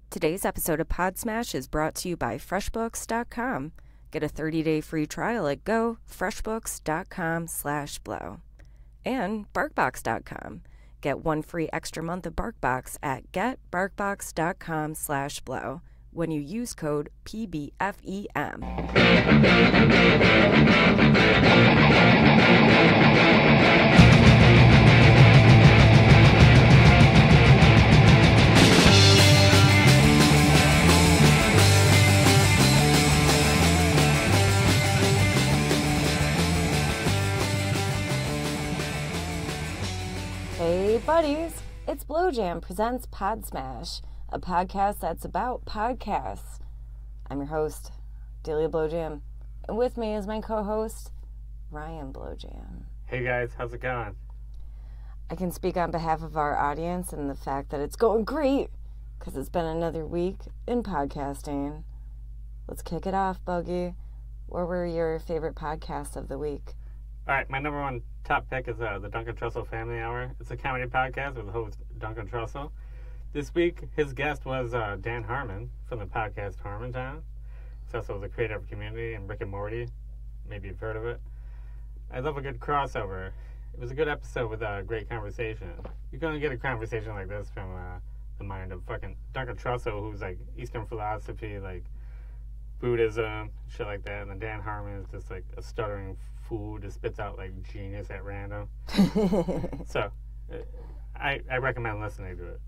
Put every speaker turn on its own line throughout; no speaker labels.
Today's episode of Podsmash is brought to you by FreshBooks.com. Get a 30-day free trial at GoFreshBooks.com/blow. And BarkBox.com. Get one free extra month of BarkBox at GetBarkBox.com/blow when you use code PBFEM. Hey buddies, it's Blowjam presents Podsmash, a podcast that's about podcasts. I'm your host, Delia Blowjam, and with me is my co-host, Ryan Blowjam.
Hey guys, how's it going?
I can speak on behalf of our audience and the fact that it's going great, because it's been another week in podcasting. Let's kick it off, Buggy. What were your favorite podcasts of the week?
Alright, my number one top pick is the Duncan Trussell Family Hour. It's a comedy podcast with the host Duncan Trussell. This week, his guest was Dan Harmon from the podcast Harmontown. He's also the creator of Community and Rick and Morty. Maybe you've heard of it. I love a good crossover. It was a good episode with a great conversation. You're going to get a conversation like this from the mind of fucking Duncan Trussell, who's like Eastern philosophy, like Buddhism, shit like that. And then Dan Harmon is just like a stuttering fool who just spits out like genius at random. So, I recommend listening to it.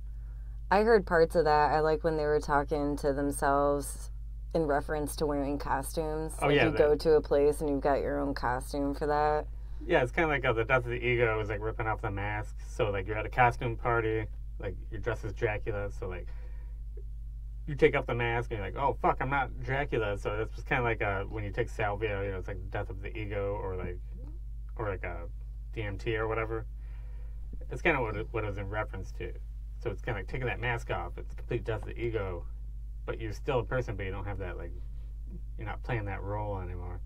I heard parts of that. I like when they were talking to themselves in reference to wearing costumes.
Oh,
like
yeah.
You go to a place and you've got your own costume for that.
Yeah, it's kind of like the death of the ego is like ripping off the mask. So, like, you're at a costume party, like, you're dressed as Dracula, so, like, you take off the mask and you're like, oh, fuck, I'm not Dracula. So it's kind of like when you take salvia, you know, it's like the death of the ego or like a DMT or whatever. It's kind of what it was in reference to. So it's kind of like taking that mask off. It's complete death of the ego, but you're still a person, but you don't have that, like, you're not playing that role anymore.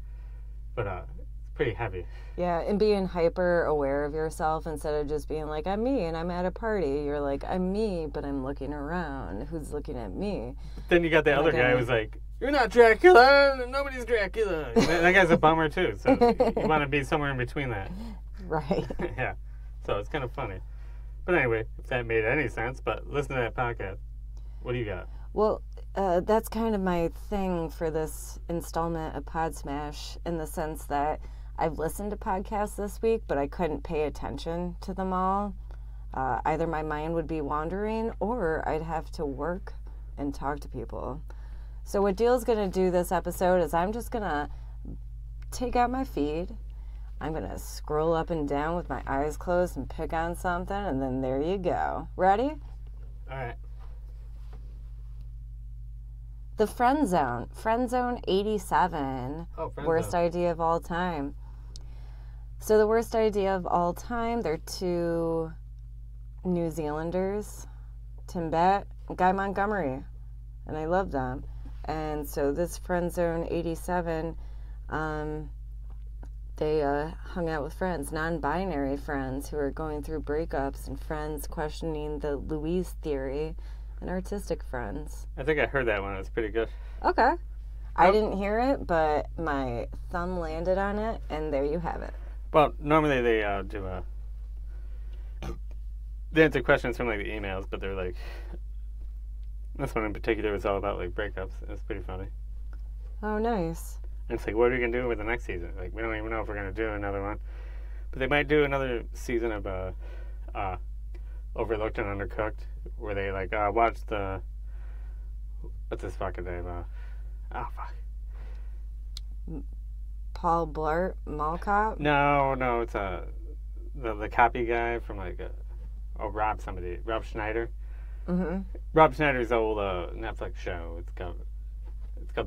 But it's pretty heavy.
Yeah, and being hyper aware of yourself instead of just being like, I'm me and I'm at a party. You're like, I'm me, but I'm looking around. Who's looking at me?
Then you got that other guy who's like, you're not Dracula. Nobody's Dracula. That guy's a bummer too. So you want to be somewhere in between that.
Right.
Yeah. So it's kind of funny. But anyway, if that made any sense, but listen to that podcast. What do you got?
Well, that's kind of my thing for this installment of Podsmash, in the sense that I've listened to podcasts this week, but I couldn't pay attention to them all. Either my mind would be wandering or I'd have to work and talk to people. So what Deal's going to do this episode is I'm just going to take out my feed. I'm going to scroll up and down with my eyes closed and pick on something, and then there you go. Ready?
All right.
The Friend Zone. Friend Zone 87.
Oh, Friend
Worst
Zone.
idea of all time. So the worst idea of all time, they're two New Zealanders, Timbet and Guy Montgomery. And I love them. And so this Friend Zone 87, they hung out with friends, non-binary friends who are going through breakups, and friends questioning the Louise theory, and artistic friends.
I think I heard that one. It was pretty good.
Okay. I didn't hear it, but my thumb landed on it, and there you have it.
Well, normally they they answer questions from like the emails, but they're like, this one in particular was all about like breakups. It's pretty funny.
Oh, nice.
And it's like, what are we gonna do with the next season? Like, we don't even know if we're gonna do another one, but they might do another season of Overlooked and Undercooked, where they like watch the, what's this fucking name? Oh fuck.
Paul Blart, Mall Cop?
No, it's the copy guy from like Rob Schneider.
Mm-hmm.
Rob Schneider's old Netflix show. It's called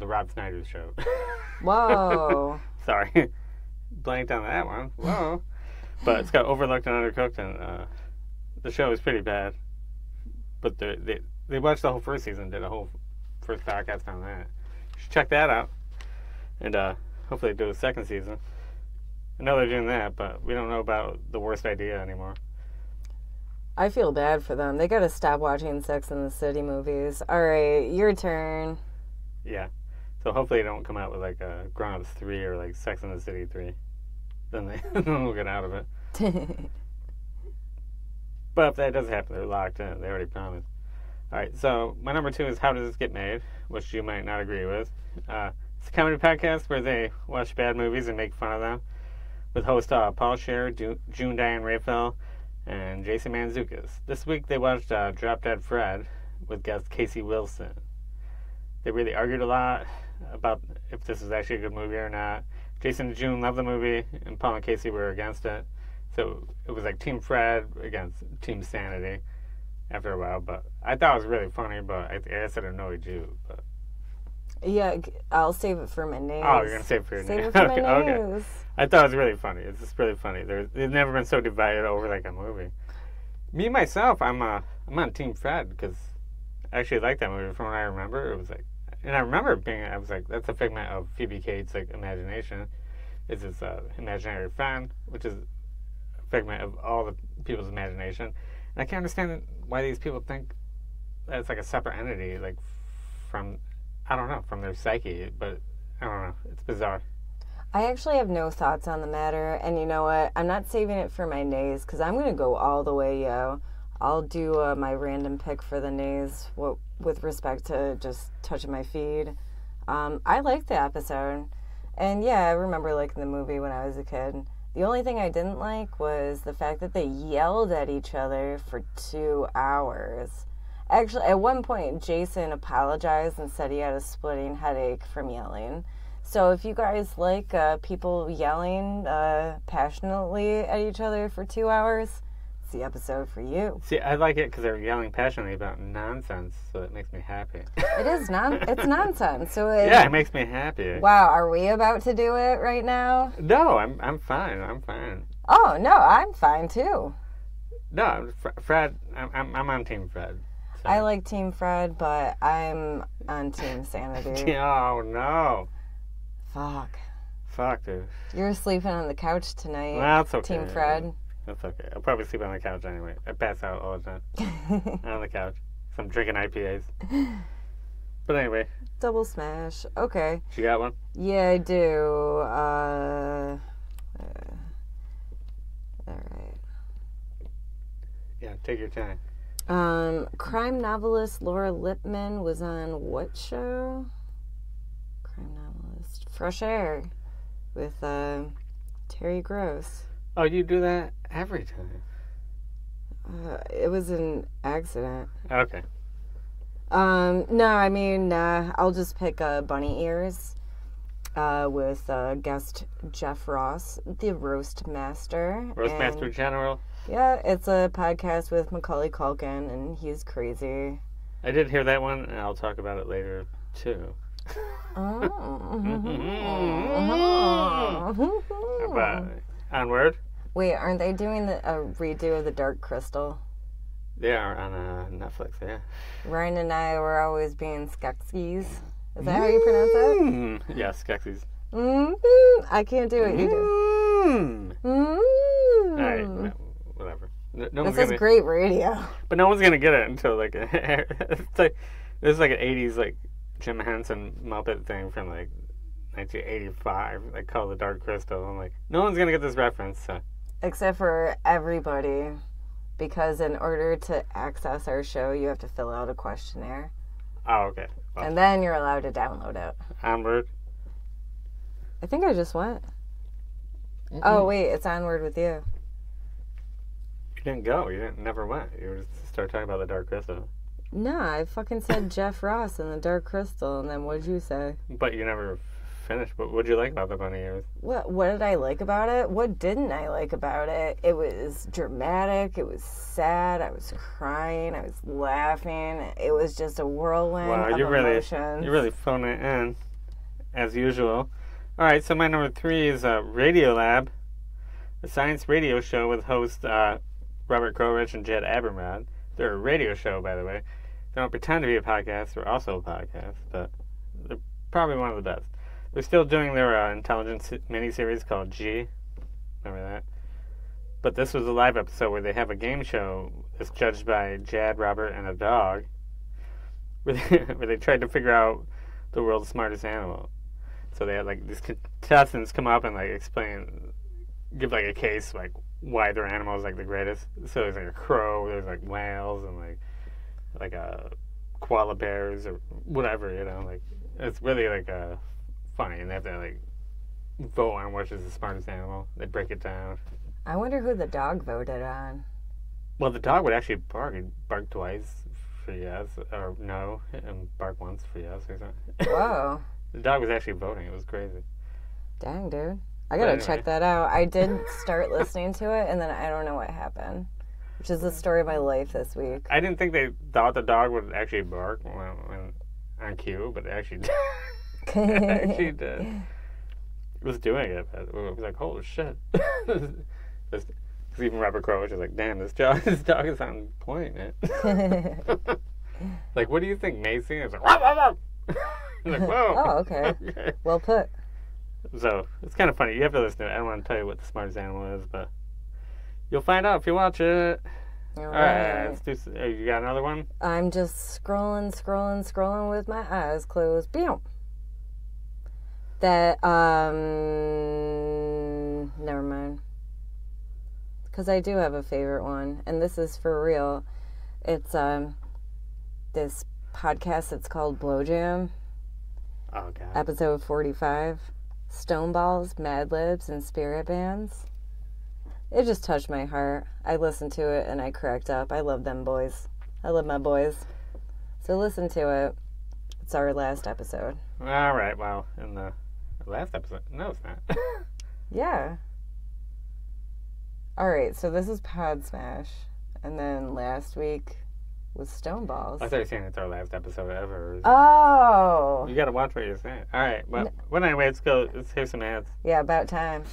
the Rob Schneider Show.
Whoa.
Sorry, blanked on that one. Whoa. But it's got Overlooked and Undercooked, and the show is pretty bad. But they watched the whole first season, did a whole first podcast on that. You should check that out, and hopefully do a second season. I know they're doing that, but we don't know about the worst idea anymore.
I feel bad for them. They gotta stop watching Sex and the City movies. Alright, your turn.
Yeah. So hopefully they don't come out with like a Grown Ups 3 or like Sex and the City 3. Then we'll get out of it. But if that does happen, they're locked in. They already promised. Alright, so my number 2 is How Does This Get Made? Which you might not agree with. It's a comedy podcast where they watch bad movies and make fun of them. With host Paul Scheer, June Diane Raphael, and Jason Mantzoukas. This week they watched Drop Dead Fred with guest Casey Wilson. They really argued a lot about if this was actually a good movie or not. Jason and June loved the movie, and Paul and Casey were against it. So it was like Team Fred against Team Sanity after a while. But I thought it was really funny, but I guess it annoyed you. But
Yeah, I'll save it for my news.
oh, you're going to save it for your
Save
news.
it for my
Okay.
news.
I thought it was really funny. It's just really funny. They've never been so divided over like a movie. Me myself, I'm on Team Fred because I actually like that movie. From what I remember, it was like, and I remember I was like, that's a figment of Phoebe Cates' like imagination. It's this imaginary friend, which is a figment of all the people's imagination. And I can't understand why these people think that it's like a separate entity, like from their psyche. But I don't know. It's bizarre.
I actually have no thoughts on the matter, and you know what? I'm not saving it for my nays because I'm going to go all the way, yo. I'll do my random pick for the nays with respect to just touching my feed. I liked the episode, and yeah, I remember liking the movie when I was a kid. The only thing I didn't like was the fact that they yelled at each other for 2 hours. Actually, at one point, Jason apologized and said he had a splitting headache from yelling. So if you guys like people yelling passionately at each other for 2 hours, it's the episode for you.
See, I like it because they're yelling passionately about nonsense, so it makes me happy.
It's nonsense. So
yeah, it makes me happy.
Wow, are we about to do it right now?
No, I'm fine. I'm fine.
Oh no, I'm fine too.
No, Fred. I'm on Team Fred. So.
I like Team Fred, but I'm on Team Sanity.
Oh no.
Fuck,
dude.
You're sleeping on the couch tonight.
Well, that's okay.
Team Fred.
That's okay. I'll probably sleep on the couch anyway. I pass out all the time on the couch. So I'm drinking IPAs. But anyway.
Double smash. Okay.
You got one?
Yeah, I do. Alright.
Yeah, take your time.
Crime novelist Laura Lippman was on what show? Crime novelist. Fresh Air with Terry Gross.
Oh, you do that every time.
It was an accident.
Okay.
No, I mean, I'll just pick Bunny Ears with guest Jeff Ross, the Roast Master.
Roast Master General.
Yeah, it's a podcast with Macaulay Culkin, and he's crazy.
I did hear that one, and I'll talk about it later, too. But onward.
Wait, aren't they doing a redo of The Dark Crystal?
They are on Netflix, yeah.
Ryan and I were always being Skeksis. Is that how you pronounce it?
Yeah, Skeksis.
I can't do it. You do.
All right, no, whatever.
This is great radio.
But no one's gonna get it until like it's like this is like an '80s like Jim Henson Muppet thing from like 1985, like called The Dark Crystal. I'm like, no one's gonna get this reference. So.
Except for everybody, because in order to access our show, you have to fill out a questionnaire.
Oh, okay. Well,
and then you're allowed to download it.
Onward.
I think I just went. Oh, wait, it's Onward with you.
You didn't go. You never went. You just started talking about The Dark Crystal.
No, I fucking said Jeff Ross and The Dark Crystal, and then what did you say?
But you never finished. But what did you like about the Bunny Ears?
What did I like about it? What didn't I like about it? It was dramatic. It was sad. I was crying. I was laughing. It was just a whirlwind of emotions.
You're really phoning it in, as usual. All right, so my number 3 is Radiolab, a science radio show with hosts Robert Krulwich and Jed Abumrad. They're a radio show, by the way. They don't pretend to be a podcast. They're also a podcast, but they're probably one of the best. They're still doing their intelligence miniseries called G. Remember that? But this was a live episode where they have a game show It's judged by Jad, Robert, and a dog, where they tried to figure out the world's smartest animal. So they had like these contestants come up and like give like a case like why their animal is like the greatest. So there's like a crow, there's like whales, and like a koala bears or whatever, you know. Like it's really like funny, and they have to like vote on which is the smartest animal. They break it down.
I wonder who the dog voted on.
Well, the dog would actually bark. He'd bark twice for yes or no, and bark once for yes or something.
Whoa.
The dog was actually voting. It was crazy.
Dang, dude. I gotta check that out. I did start listening to it, and then I don't know what happened. Which is the story of my life this week.
I didn't think they thought the dog would actually bark when on cue, but it actually did. It actually did. It was doing it. It was like, holy shit. Because even Robert Crow was just like, damn, this dog is on point, man. Like, what do you think, Macy? It's like, wah, wah, wah. Like, whoa.
Oh, okay. Well put.
So, it's kind of funny. You have to listen to it. I don't want to tell you what the smartest animal is, but you'll find out if you watch it. All right. Let's do. You got another one?
I'm just scrolling with my eyes closed. Bam. That, never mind. Because I do have a favorite one, and this is for real. It's, this podcast that's called Blow Jam.
Oh, God.
Episode 45. Stoneballs, Mad Libs, and Spirit Bands. It just touched my heart. I listened to it, and I cracked up. I love them boys. I love my boys. So listen to it. It's our last episode.
All right, well, in the last episode. No, it's not.
Yeah. All right, so this is Podsmash, and then last week was Stoneballs.
I thought you were saying it's our last episode ever.
Oh!
You gotta watch what you're saying. All right, well, anyway, let's go. Let's hear some ads.
Yeah, about time.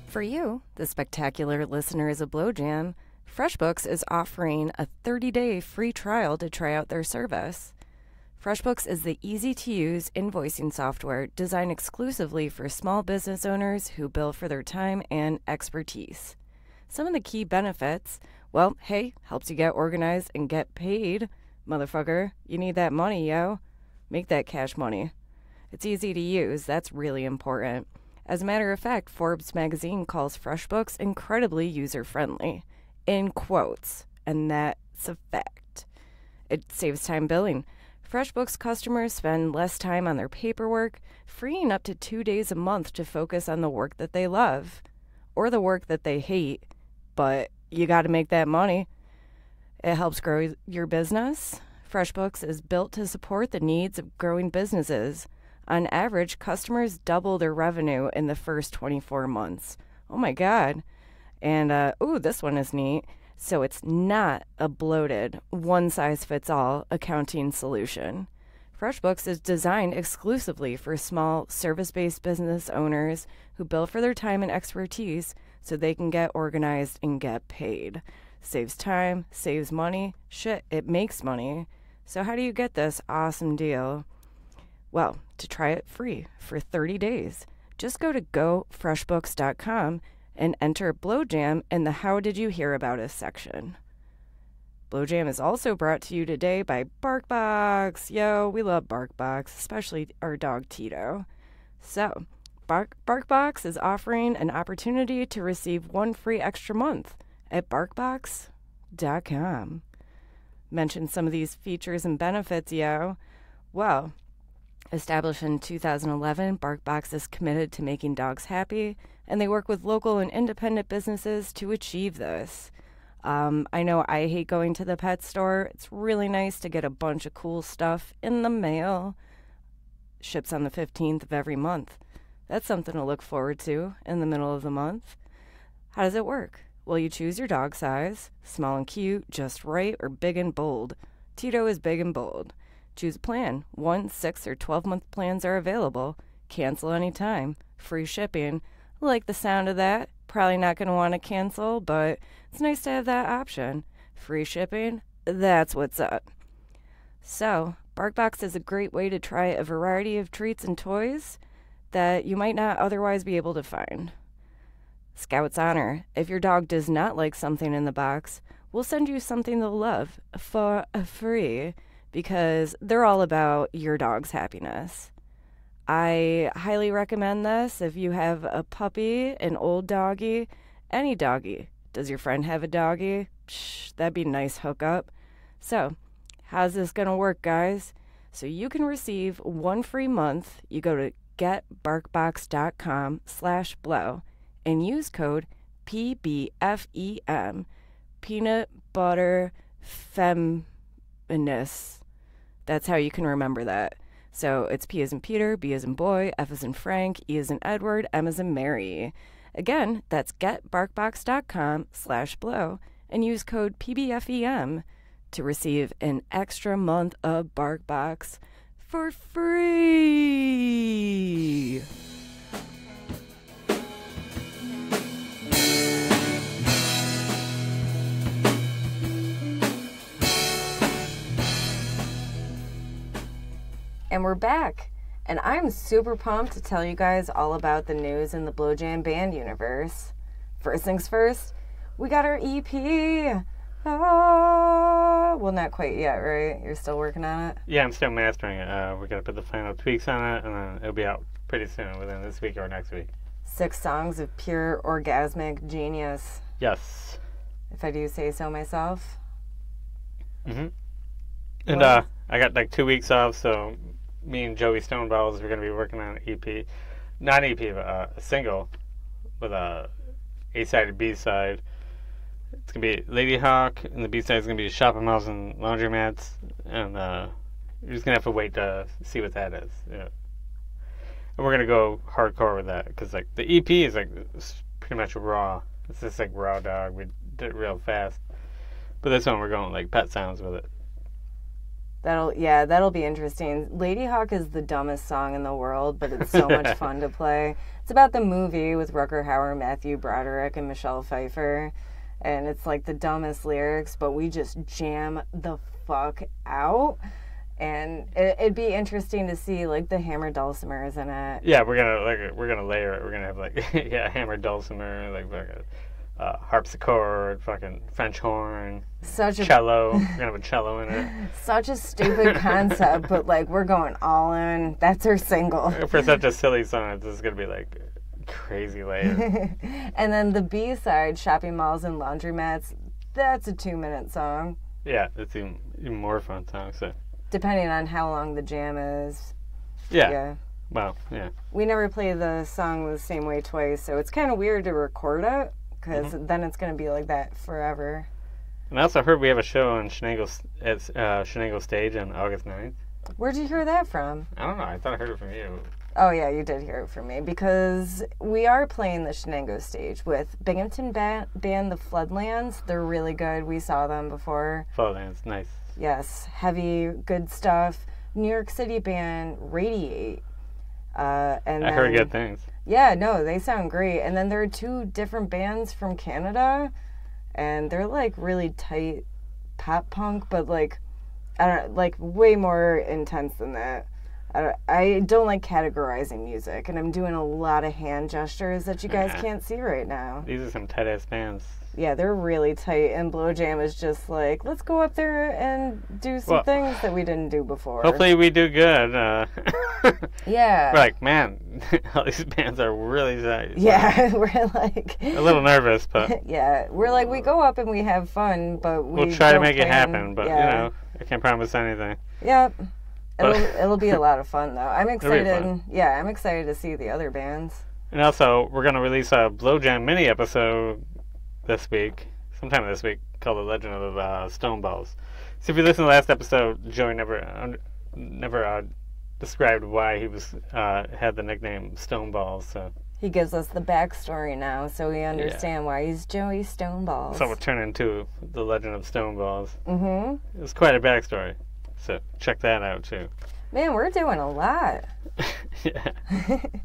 For you, the spectacular listeners of Blow Jam, FreshBooks is offering a 30-day free trial to try out their service. FreshBooks is the easy-to-use invoicing software designed exclusively for small business owners who bill for their time and expertise. Some of the key benefits, well, hey, helps you get organized and get paid. Motherfucker, you need that money, yo. Make that cash money. It's easy to use, that's really important. As a matter of fact, Forbes magazine calls FreshBooks incredibly user-friendly. In quotes, and that's a fact. It saves time billing. FreshBooks customers spend less time on their paperwork, freeing up to 2 days a month to focus on the work that they love, or the work that they hate, but you got to make that money. It helps grow your business. FreshBooks is built to support the needs of growing businesses. On average, customers double their revenue in the first 24 months. Oh my God. And, this one is neat. So it's not a bloated, one-size-fits-all accounting solution. FreshBooks is designed exclusively for small, service-based business owners who bill for their time and expertise so they can get organized and get paid. Saves time, saves money. Shit, it makes money. So how do you get this awesome deal? Well, to try it free for 30 days, just go to gofreshbooks.com and enter Blow Jam in the How Did You Hear About Us section. Blow Jam is also brought to you today by BarkBox. Yo, we love BarkBox, especially our dog Tito. So, BarkBox is offering an opportunity to receive 1 free extra month at barkbox.com. Mention some of these features and benefits, yo. Well, established in 2011, BarkBox is committed to making dogs happy, and they work with local and independent businesses to achieve this. I know I hate going to the pet store. It's really nice to get a bunch of cool stuff in the mail. Ships on the 15th of every month. That's something to look forward to in the middle of the month. How does it work? Well, you choose your dog size, small and cute, just right, or big and bold. Tito is big and bold. Choose a plan. 1, 6, or 12-month plans are available. Cancel anytime. Free shipping. I like the sound of that. Probably not going to want to cancel, but it's nice to have that option. Free shipping, that's what's up. So, BarkBox is a great way to try a variety of treats and toys that you might not otherwise be able to find. Scout's Honor, if your dog does not like something in the box, we'll send you something they'll love for free because they're all about your dog's happiness. I highly recommend this if you have a puppy, an old doggy, any doggy. Does your friend have a doggy? That'd be a nice hookup. So, how's this going to work, guys? So you can receive 1 free month. You go to getbarkbox.com/blow and use code PBFEM, Peanut Butter Feminist. That's how you can remember that. So it's P as in Peter, B as in boy, F as in Frank, E as in Edward, M as in Mary. Again, that's getbarkbox.com/blow and use code PBFEM to receive an extra month of BarkBox for free. And we're back. And I'm super pumped to tell you guys all about the news in the Blow Jam band universe. First things first, we got our EP. Well, not quite yet, right? You're still working on it?
Yeah, I'm still mastering it. We're going to put the final tweaks on it, and then it'll be out pretty soon, within this week or next week.
6 songs of pure orgasmic genius.
Yes.
If I do say so myself.
Mm-hmm. And I got like 2 weeks off, so me and Joey Stoneballs are going to be working on an EP. Not an EP, but a single with a A-side and B-side. It's going to be Lady Hawk, and the B-side is going to be Shopping Malls and Laundromats. And you're just going to have to wait to see what that is. Yeah. And we're going to go hardcore with that, because like the EP is like it's pretty much raw. It's just like raw dog. We did it real fast. But this one we're going like pet sounds with it.
That'll be interesting. Lady Hawk is the dumbest song in the world, but it's so much fun to play. It's about the movie with Rutger Hauer, Matthew Broderick, and Michelle Pfeiffer. And it's like the dumbest lyrics, but we just jam the fuck out. And it'd be interesting to see like the hammered dulcimers in it.
Yeah, we're gonna layer it. We're gonna have like hammered dulcimer, like fucking harpsichord, fucking French horn, cello. We're gonna have a cello in it.
Such a stupid concept, but like we're going all in. That's our single.
For such a silly song, it's just gonna be like crazy layer.
And then the B-side, Shopping Malls and Laundromats, that's a 2-minute song.
Yeah, it's even more fun song. So
depending on how long the jam is.
Yeah. Well, yeah.
We never play the song the same way twice, so it's kind of weird to record it, because then it's going to be like that forever.
And I also heard we have a show on Shenango Stage on August 9th.
Where'd you hear that from?
I don't know. I thought I heard it from you.
Oh, yeah, you did hear it from me, because we are playing the Shenango Stage with Binghamton band The Floodlands. They're really good. We saw them before.
Floodlands, nice.
Yes, heavy, good stuff. New York City band Radiate. And
I heard good things.
Yeah, no, they sound great. And then there are 2 different bands from Canada, and they're like really tight pop punk, but like I don't like way more intense than that. I don't like categorizing music, and I'm doing a lot of hand gestures that you guys can't see right now.
These are some tight ass bands. Yeah,
they're really tight, and Blow Jam is just like, let's go up there and do some things that we didn't do before.
Hopefully we do good.
Yeah.
We're like, man, all these bands are really tight.
Yeah, we're like...
a little nervous, but...
Yeah, we're like, we go up and we have fun, but
we'll try to make it happen, but, you know, I can't promise anything.
Yep. It'll be a lot of fun, though. I'm excited. Yeah, I'm excited to see the other bands.
And also, we're going to release a Blow Jam mini episode sometime this week, called The Legend of Stoneballs. So if you listen to the last episode, Joey never described why he had the nickname Stoneballs. So
he gives us the backstory now, so we understand why he's Joey Stoneballs.
So we'll turn into The Legend of Stoneballs.
Mm-hmm.
It's quite a backstory. So check that out too.
Man, we're doing a lot.
Yeah,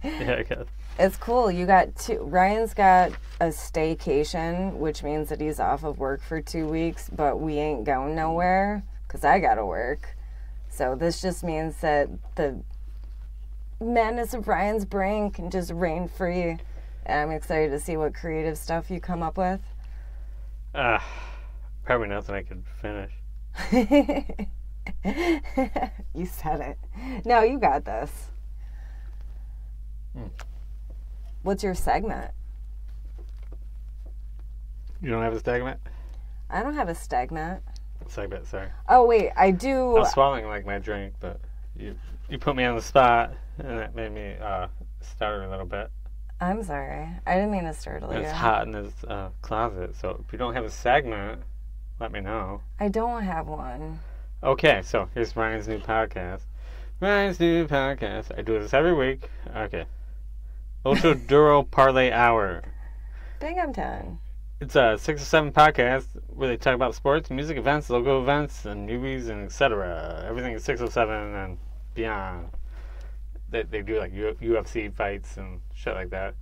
I guess.
It's cool. Ryan's got a staycation, which means that he's off of work for 2 weeks, but we ain't going nowhere because I gotta work. So this just means that the madness of Ryan's brain can just reign free. And I'm excited to see what creative stuff you come up with.
Probably nothing I could finish.
You said it. No, you got this. What's your segment?
You don't have a segment?
I don't have a segment.
Segment, sorry.
Oh, wait, I do.
I was swallowing like my drink, but you put me on the spot, and that made me stutter a little bit.
I'm sorry. I didn't mean to startle you.
It's hot in this closet, so if you don't have a segment, let me know.
I don't have one.
Okay, so here's Ryan's new podcast. Ryan's new podcast. I do this every week. Okay. Ultra Duro Parlay Hour.
Binghamton.
It's a 6 or 7 podcast where they talk about sports, music, events, local events, and movies, and etc. Everything is 607 and beyond. They do like UFC fights and shit like that.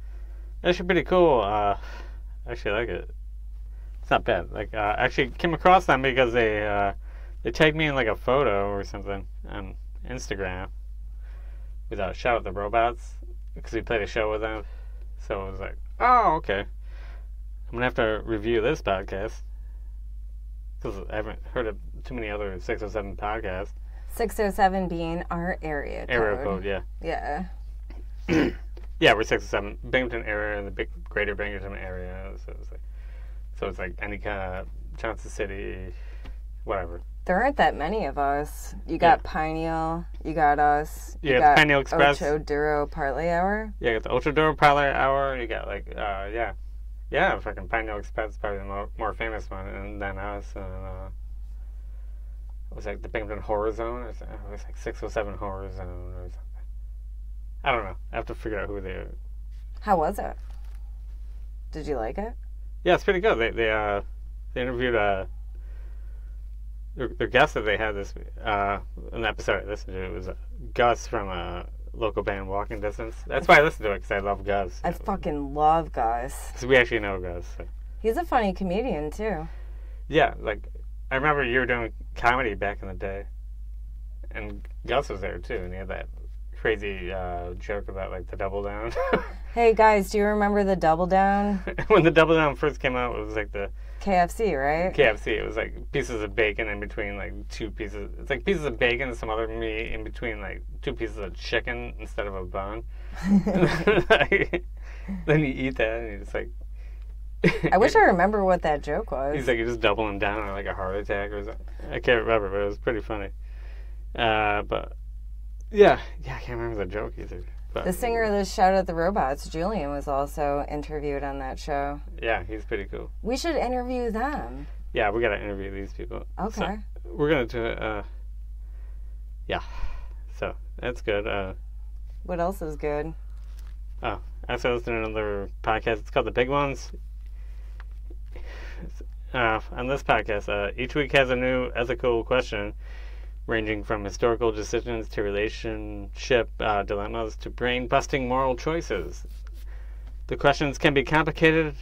It's actually pretty cool. I actually like it. It's not bad. Like, actually came across them because they tagged me in like a photo or something on Instagram with a Shout Out the Robots because we played a show with them. So it was like, oh, okay. I'm gonna have to review this podcast because I haven't heard of too many other 607 podcasts.
607 being our area code.
Area code, yeah.
Yeah.
Yeah, we're 607 Binghamton area and the big greater Binghamton area. So it's like any kind of Johnson City, whatever.
There aren't that many of us. You got Pineal, you got us.
You
got
got Pineal Express.
Ocho Duro Parlay Hour.
Yeah, you got the Ultra Duro Parlay Hour. You got like, yeah, fucking Pineal Express is probably the more famous one, and then us, and it was like the Binghamton Horror Zone. It was like 607 Horror Zone or something. I don't know. I have to figure out who they are.
How was it? Did you like it?
Yeah, it's pretty good. They interviewed their guest that they had this an episode I listened to. It was Gus from a local band, Walking Distance. That's why I listened to it, because I love Gus.
I fucking love Gus.
Because we actually know Gus. So.
He's a funny comedian too.
Yeah, like I remember you were doing comedy back in the day, and Gus was there too, and he had that crazy joke about like the double down.
Hey guys, do you remember the Double Down?
When the double down first came out, it was like the
KFC, right?
KFC. It was like pieces of bacon in between like two pieces. It's like pieces of bacon and some other meat in between like two pieces of chicken instead of a bun. Then you eat that and you're just like.
I wish I remember what that joke was.
He's like, you're just doubling down on like a heart attack or something. I can't remember, but it was pretty funny. But yeah, I can't remember the joke either. But,
the singer of the Shout Out the Robots, Julian, was also interviewed on that show.
Yeah, he's pretty cool.
We should interview them.
Yeah, we gotta interview these people.
Okay.
So we're gonna do it. Yeah. So that's good.
What else is good?
Oh, I also listened to another podcast. It's called The Big Ones. On this podcast, each week has a new ethical question, ranging from historical decisions to relationship dilemmas to brain-busting moral choices. The questions can be complicated,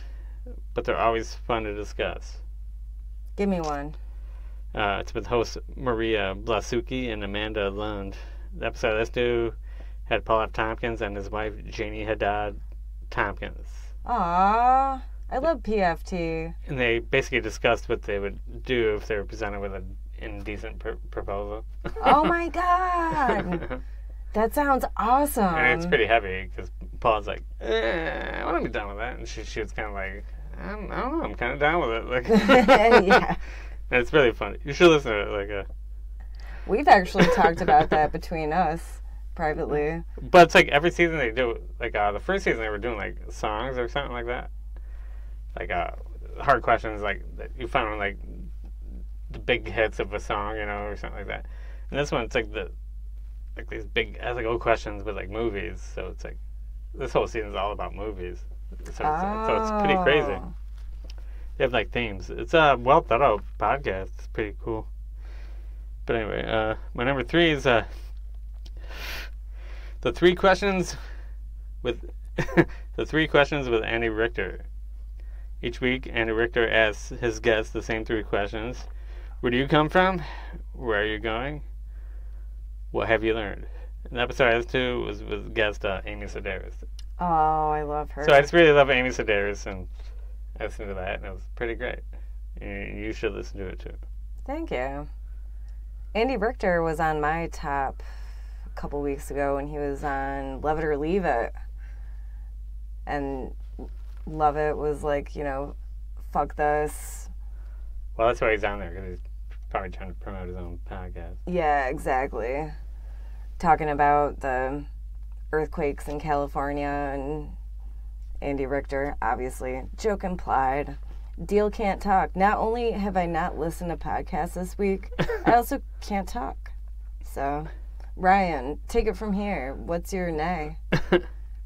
but they're always fun to discuss.
Give me one.
It's with hosts Maria Blasucki and Amanda Lund. The episode let's do had Paul F. Tompkins and his wife Janie Haddad Tompkins.
Aww, I love PFT.
And they basically discussed what they would do if they were presented with an indecent proposal.
Oh my god! That sounds awesome.
And it's pretty heavy because Paul's like, I want to be done with that. And she was kind of like, I don't know, I'm kind of down with it. Like,
yeah.
And it's really funny. You should listen to it. Like,
we've actually talked about that between us privately.
But it's like every season they do, like the first season they were doing like songs or something like that. Like hard questions like that you found like the big hits of a song, you know, or something like that. And this one, it's like these big ethical questions with like movies. So it's like this whole season is all about movies. So it's pretty crazy. They have like themes. It's a well thought out podcast. It's pretty cool. But anyway, my number 3 is the 3 questions with the 3 questions with Andy Richter. Each week, Andy Richter asks his guests the same 3 questions. Where do you come from? Where are you going? What Have You Learned? And the episode I listened to was with guest Amy Sedaris.
Oh, I love her.
So I just really love Amy Sedaris, and I listened to that, and it was pretty great. You should listen to it too.
Thank you. Andy Richter was on my top a couple weeks ago when he was on Love It or Leave It. And Love It was like, fuck this.
Well, that's why he's on there, because he's probably trying to promote his own podcast.
Yeah, exactly. Talking about the earthquakes in California, and Andy Richter, obviously, joke implied. Deal can't talk. Not only have I not listened to podcasts this week, I also can't talk. So, Ryan, take it from here. What's your nay?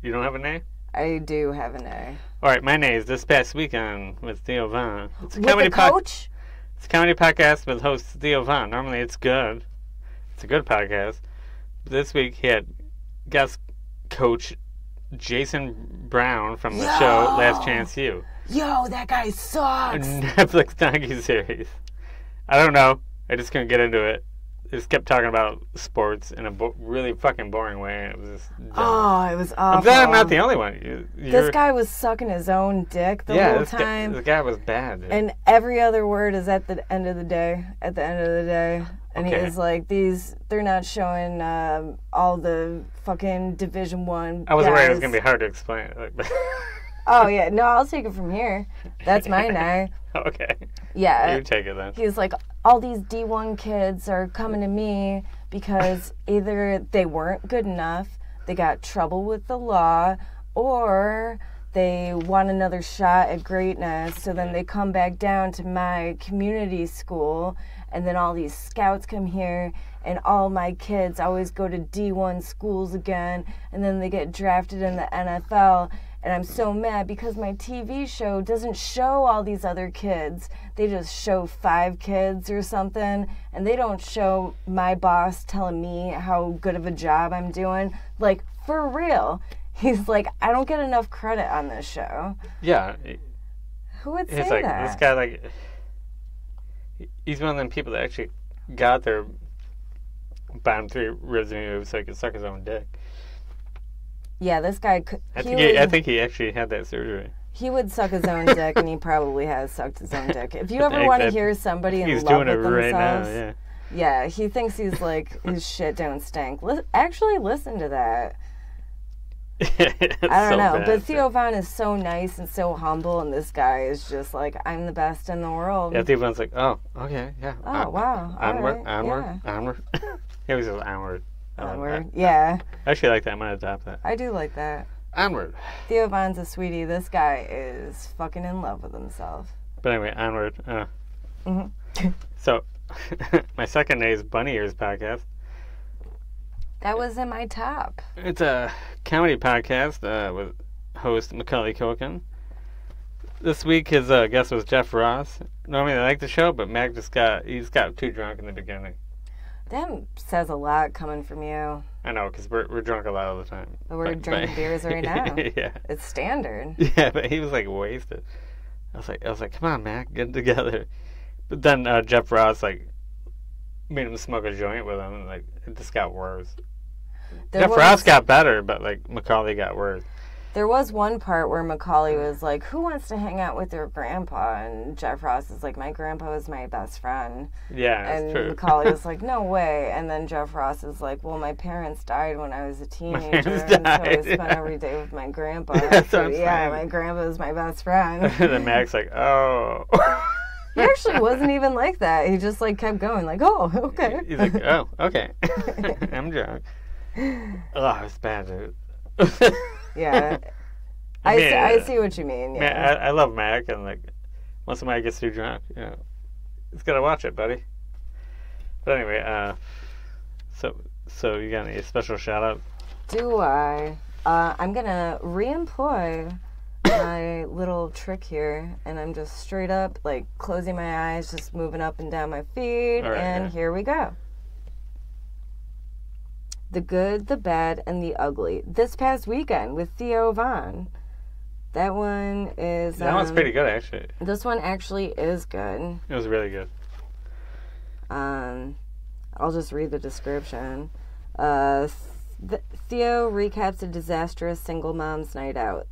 You don't have a nay?
I do have a nay.
All right, my nay is This Past Weekend with Theo Von. It's a
With
comedy
the coach?
It's a comedy podcast with host Theo Von. Normally it's good. It's a good podcast. But this week he had guest coach Jason Brown from the show Last Chance U.
Yo, that guy sucks.
A Netflix docu-series. I don't know. I just couldn't get into it. They just kept talking about sports in a really fucking boring way, and it was just dumb.
Oh, it was awful.
I'm glad I'm not the only one.
This guy was sucking his own dick the whole time.
This guy was bad, dude.
And every other word is at the end of the day. At the end of the day. And he was like, they're not showing all the fucking Division I
I was
guys.
worried it was going to be hard to explain.
Oh, yeah. No, I'll take it from here. That's my nay.
Okay.
Yeah.
You take it then.
He was like, all these D1 kids are coming to me because either they weren't good enough, they got trouble with the law, or they want another shot at greatness, so then they come back down to my community school, and then all these scouts come here, and all my kids always go to D1 schools again, and then they get drafted in the NFL. And I'm so mad because my TV show doesn't show all these other kids. They just show 5 kids or something. And they don't show my boss telling me how good of a job I'm doing. Like, for real. He's like, I don't get enough credit on this show.
Yeah.
Who would say
He's like,
that?
this guy, he's one of them people that actually got their bottom 3 ribs removed so he could suck his own dick.
Yeah, this guy could.
I think he actually had that surgery.
He would suck his own dick, and he probably has sucked his own dick. If you ever want to hear somebody in love with themselves,
right now,
yeah, he thinks he's like his shit don't stink. Actually, listen to that. I don't know, but Theo Von is so nice and so humble, and this guy is just like, I'm the best in the world.
Yeah, Theo Von's like, oh, okay, yeah.
Oh, wow.
Onward. He always says onward.
Onward, yeah.
I actually like that. I'm going to adopt that.
I do like that.
Onward.
Theo Von's a sweetie. This guy is fucking in love with himself.
But anyway, onward.
Mm-hmm.
So, my second day is Bunny Ears podcast.
That was in my top.
It's a comedy podcast with host Macaulay Culkin. This week his guest was Jeff Ross. Normally I like the show, but Mac he's got too drunk in the beginning.
That says a lot coming from you.
I know, because we're drunk a lot of the time.
But we're drinking beers right now.
Yeah.
It's standard.
Yeah, but he was like wasted. I was like, come on, Mac, get it together. But then Jeff Ross like made him smoke a joint with him, and like it just got worse. Jeff Ross got better, but like Macaulay got worse.
There was one part where Macaulay was like, who wants to hang out with your grandpa? And Jeff Ross is like, my grandpa is my best friend.
Yeah, that's true.
And Macaulay was like, no way. And then Jeff Ross is like, well, my parents died when I was a teenager. And so I spent every day with my grandpa. So, yeah, my grandpa is my best friend.
And then Mac's like, oh.
He actually wasn't even like that. He just like kept going like, oh, okay.
He's like, oh, okay. I'm drunk. Oh, it's bad, dude.
Yeah. I see what you mean. Yeah.
I love Mac, and like once somebody gets too drunk, it's gotta watch it, buddy. But anyway, so you got any special shout out?
Do I? I'm gonna re-employ my little trick here, and I'm just straight up like closing my eyes, just moving up and down my feet, and here we go. The Good, the Bad, and the Ugly. This past weekend with Theo Von. That one is...
That one's pretty good, actually.
This one actually is good.
It was really good.
I'll just read the description. Theo recaps a disastrous single mom's night out.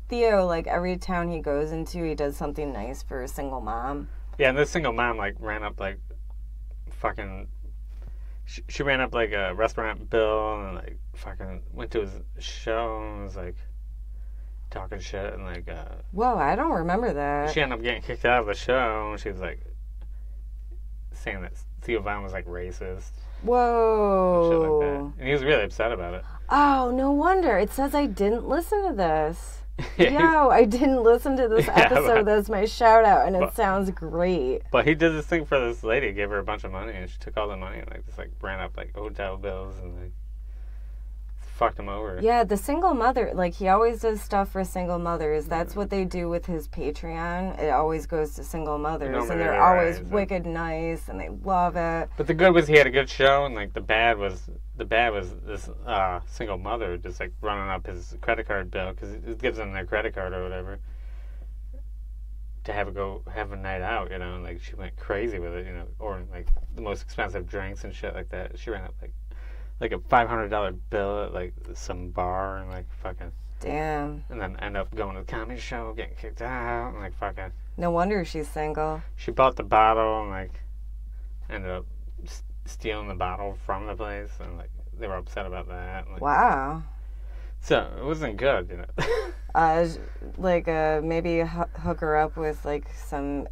Theo, like, every town he goes into, he does something nice for a single mom.
Yeah, and this single mom, like, ran up, like, fucking... She ran up, like, a restaurant bill and, like, fucking went to his show and was, like, talking shit and, like...
Whoa, I don't remember that.
She ended up getting kicked out of the show and she was, like, saying that Theo Von was, like, racist.
Whoa.
And shit like that. And he was really upset about it.
Oh, no wonder. It says I didn't listen to this. Yo, I didn't listen to this episode. That's my shout out, and it sounds great.
But he did this thing for this lady, gave her a bunch of money, and she took all the money and like just like ran up like hotel bills and like fucked him over.
Yeah, the single mother, like he always does stuff for single mothers. That's what they do with his Patreon. It always goes to single mothers, and they're always wicked nice, and they love it.
But the good was he had a good show, and like the bad was this single mother just like running up his credit card bill because it gives them their credit card or whatever to have a night out, you know, and like she went crazy with it, you know, or like the most expensive drinks and shit like that. She ran up like a $500 bill at like some bar and like fucking
damn,
and then end up going to the comedy show, getting kicked out, and like fucking.
No wonder she's single.
She bought the bottle and like ended up stealing the bottle from the place, and like they were upset about that. Like,
wow.
So it wasn't good, you
know. Maybe hook her up with like some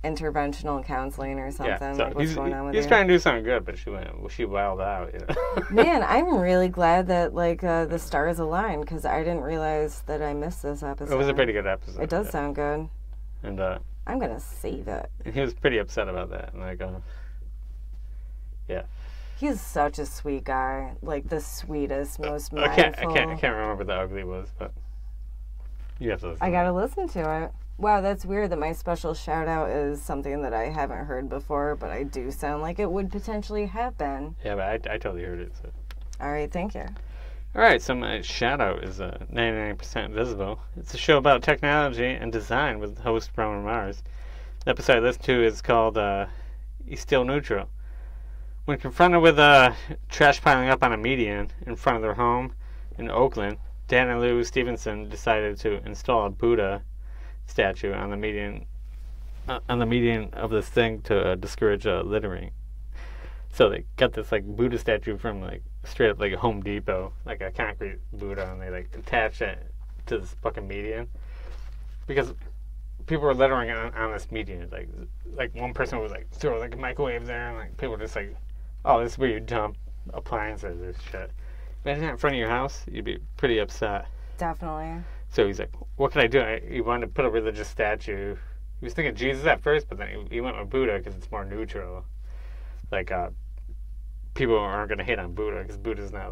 interventional counseling or something.
Yeah, so
like what's going on with
he's
her?
trying to do something good, but she wilded out. You know?
Man, I'm really glad that like the stars aligned because I didn't realize that I missed this episode.
It was a pretty good episode.
It does sound good.
And
I'm gonna save it.
And he was pretty upset about that, and like yeah.
He's such a sweet guy. Like the sweetest, most mindful.
I can't remember the ugly was, but you have to listen.
I gotta listen to it. Wow, that's weird that my special shout out is something that I haven't heard before, but I do sound like it would potentially have been.
Yeah, but I totally heard it. So.
All right, thank you.
All right, so my shout out is 99% Visible. It's a show about technology and design with host Roman Mars. The episode I listened to is called He's Still Neutral. When confronted with trash piling up on a median in front of their home in Oakland, Dan and Lou Stevenson decided to install a Buddha statue on the median of this thing to discourage littering. So they got this like Buddha statue from like straight up like a Home Depot, like a concrete Buddha, and they like attached it to this fucking median because people were littering on this median. Like one person would like throw like a microwave there, and like people were just like, oh, this is where you dump appliances or shit. Imagine that in front of your house, you'd be pretty upset.
Definitely.
So he's like, what can I do? He wanted to put a religious statue. He was thinking Jesus at first, but then he went with Buddha because it's more neutral. Like, people aren't going to hate on Buddha because Buddha's not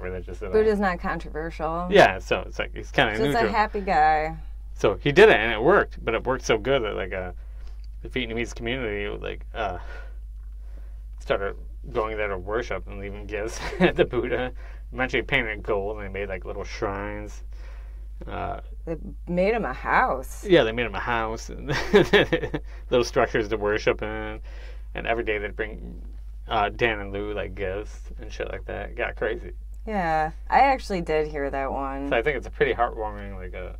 religious at all.
Buddha's not controversial.
Yeah, so it's like he's kind of neutral.
Just a happy guy.
So he did it, and it worked, but it worked so good that like the Vietnamese community like started going there to worship and leaving gifts at the Buddha. Eventually painted it gold, and they made like little shrines.
They made him a house.
Yeah, they made him a house, and little structures to worship in, and every day they'd bring Dan and Lou like gifts and shit like that. It got crazy.
Yeah, I actually did hear that one.
So I think it's a pretty heartwarming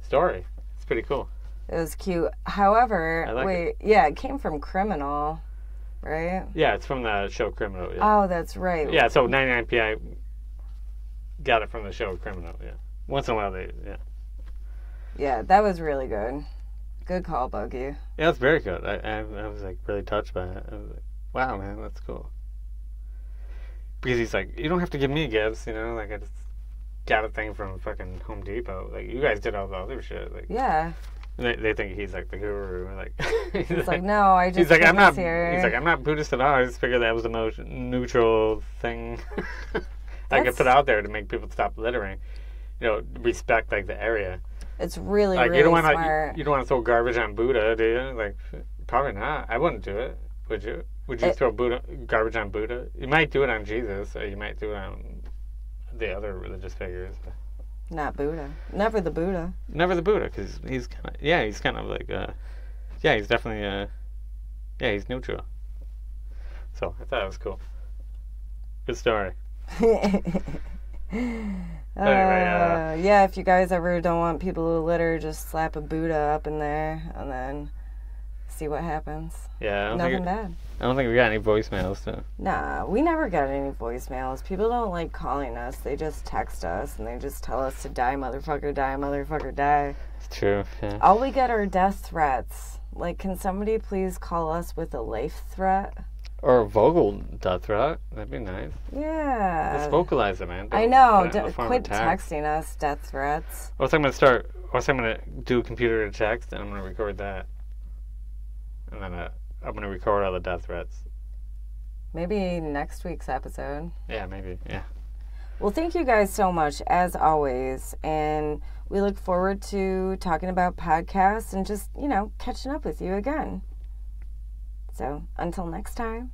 story. It's pretty cool.
It was cute. However, it came from Criminal, right?
Yeah, it's from the show Criminal. Yeah.
Oh, that's right.
Yeah, so 99PI got it from the show Criminal. Yeah, once in a while
Yeah, that was really good. Good call, Buggy.
Yeah, that's very good. I was like really touched by it. I was like, wow, man, that's cool. Because he's like, you don't have to give me gifts, you know. Like I just got a thing from fucking Home Depot. Like you guys did all the other shit. Like
yeah.
They think he's like the guru. Like
he's like, no, I just.
He's like, I'm not.
Here.
He's like, I'm not Buddhist at all. I just figured that was the most neutral thing I could put out there to make people stop littering. You know, respect like the area.
It's really,
like,
really smart.
You don't want to throw garbage on Buddha, do you? Like, probably not. I wouldn't do it. Would you? Would you throw garbage on Buddha? You might do it on Jesus, or you might do it on the other religious figures.
Not Buddha. Never the Buddha.
Never the Buddha, because he's kind of like, he's definitely, he's neutral. So I thought it was cool. Good story.
Yeah, if you guys ever don't want people to litter, just slap a Buddha up in there and then see what happens.
Yeah,
Nothing bad.
I don't think we got any voicemails, so.
Nah, we never got any voicemails. People don't like calling us. They just text us and they just tell us to die, motherfucker, die, motherfucker, die.
It's true, yeah.
All we get are death threats. Like, can somebody please call us with a life threat?
Or a vocal death threat. That'd be nice.
Yeah.
Let's vocalize it, man.
I know.
Quit
texting us death threats.
I'm going to do a computer to text, and I'm going to record that. And then I'm going to record all the death threats.
Maybe next week's episode.
Yeah, maybe. Yeah.
Well, thank you guys so much, as always. And we look forward to talking about podcasts and just, catching up with you again. So, until next time.